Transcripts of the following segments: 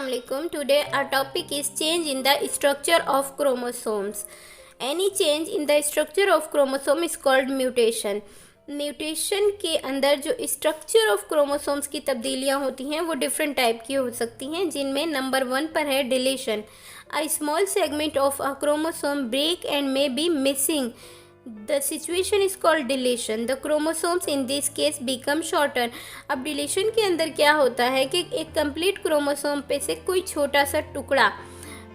Assalamualaikum. Today our topic is change in the structure of chromosomes. Any change in the structure of chromosome is called mutation. Mutation के अंदर जो structure of chromosomes की तब्दीलियां होती हैं वो different type की हो सकती हैं, जिनमें नंबर 1 पर है deletion. A small segment of a chromosome break and may be missing. The situation is called deletion. The chromosomes in this case become shorter. अब डिलीशन के अंदर क्या होता है कि एक कंप्लीट क्रोमोसोम पे से कोई छोटा सा टुकड़ा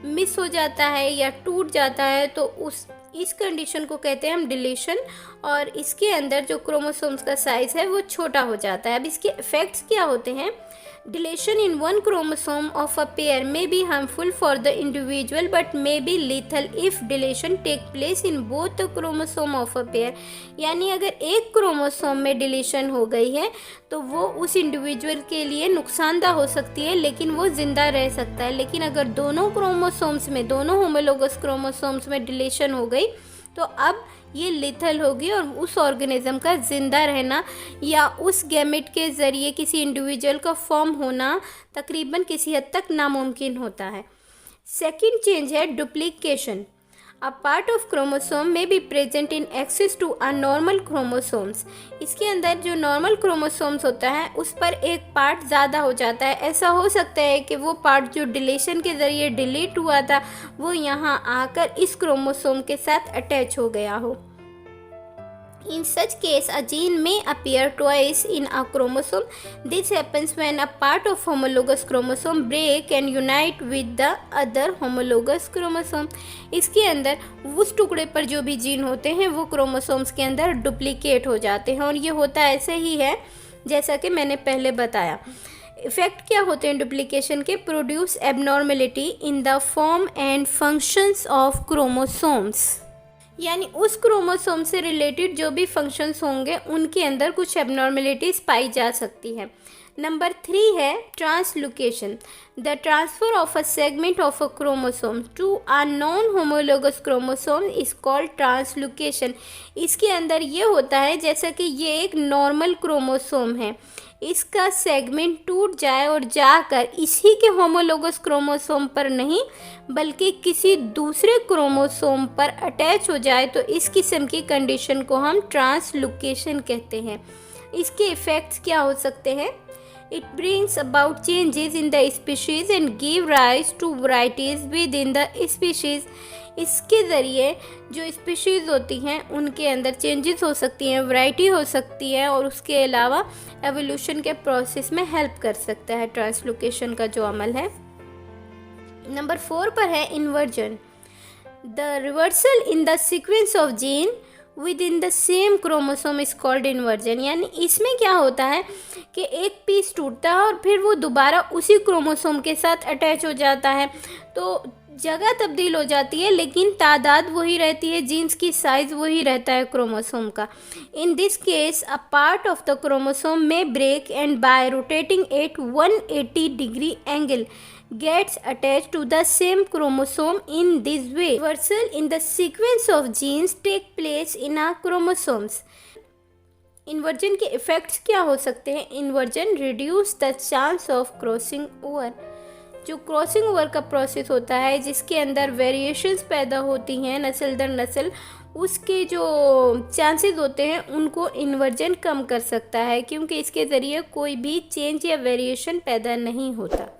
मिस हो जाता है या टूट जाता है, तो इस कंडीशन को कहते हैं हम डिलीशन. और इसके अंदर जो क्रोमोसोम्स का साइज़ है वो छोटा हो जाता है. अब इसके इफ़ेक्ट्स क्या होते हैं? Deletion in one chromosome of a pair may be harmful for the individual but may be lethal if deletion take place in both the chromosome of a pair. यानी अगर एक क्रोमोसोम में डिलीशन हो गई है तो वो उस इंडिविजुअल के लिए नुकसानदा हो सकती है, लेकिन वो ज़िंदा रह सकता है. लेकिन अगर दोनों क्रोमोसोम्स में, दोनों होमोलोगस क्रोमोसोम्स में डिलीशन हो गई तो अब ये लिथल होगी और उस ऑर्गेनिज्म का ज़िंदा रहना या उस गैमेट के ज़रिए किसी इंडिविजुअल का फॉर्म होना तकरीबन किसी हद तक नामुमकिन होता है. सेकंड चेंज है duplication. A part of chromosome may be present in excess to a normal chromosomes. इसके अंदर जो नॉर्मल क्रोमोसोम्स होता है उस पर एक पार्ट ज़्यादा हो जाता है. ऐसा हो सकता है कि वो पार्ट जो डिलीशन के ज़रिए डिलीट हुआ था वो यहाँ आकर इस क्रोमोसोम के साथ अटैच हो गया हो. In such case, a gene may appear twice in a chromosome. This happens when a part of homologous chromosome break and unite with the other homologous chromosome. इसके अंदर उस टुकड़े पर जो भी जीन होते हैं वो क्रोमोसोम्स के अंदर डुप्लीकेट हो जाते हैं, और ये होता ऐसे ही है जैसा कि मैंने पहले बताया. इफ़ेक्ट क्या होते हैं डुप्लीकेशन के? Produce abnormality in the form and functions of chromosomes. यानी उस क्रोमोसोम से रिलेटेड जो भी फंक्शंस होंगे उनके अंदर कुछ एबनॉर्मेलिटीज़ पाई जा सकती है. नंबर 3 है translocation. The transfer of a segment of a chromosome to a non homologous chromosome is called translocation. इसके अंदर ये होता है जैसा कि ये एक नॉर्मल क्रोमोसोम है, इसका सेगमेंट टूट जाए और जाकर इसी के होमोलोगस क्रोमोसोम पर नहीं बल्कि किसी दूसरे क्रोमोसोम पर अटैच हो जाए, तो इस किस्म की कंडीशन को हम ट्रांसलोकेशन कहते हैं. इसके इफ़ेक्ट्स क्या हो सकते हैं? It brings about changes in the species and give rise to varieties within the species. इसके ज़रिए जो स्पीशीज़ होती हैं उनके अंदर चेंजेस हो सकती हैं, वैरायटी हो सकती है, और उसके अलावा एवोल्यूशन के प्रोसेस में हेल्प कर सकता है ट्रांसलोकेशन का जो अमल है. नंबर 4 पर है inversion. The reversal in the sequence of gene with in the same chromosome is called inversion. यानी इसमें क्या होता है कि एक पीस टूटता है और फिर वो दोबारा उसी क्रोमोसोम के साथ अटैच हो जाता है, तो जगह तब्दील हो जाती है लेकिन तादाद वही रहती है, जीन्स की साइज़ वही रहता है क्रोमोसोम का. In this case a part of the chromosome may break and by rotating at 180 degree angle gets attached to the same chromosome. In this way, reversal in the sequence of genes take place in a chromosomes. Inversion के effects क्या हो सकते हैं? Inversion reduce the chance of crossing over. जो crossing over का process होता है जिसके अंदर वेरिएशंस पैदा होती हैं नस्ल दर नस्ल, उसके जो चांसेस होते हैं उनको इन्वर्जन कम कर सकता है, क्योंकि इसके ज़रिए कोई भी चेंज या वेरिएशन पैदा नहीं होता.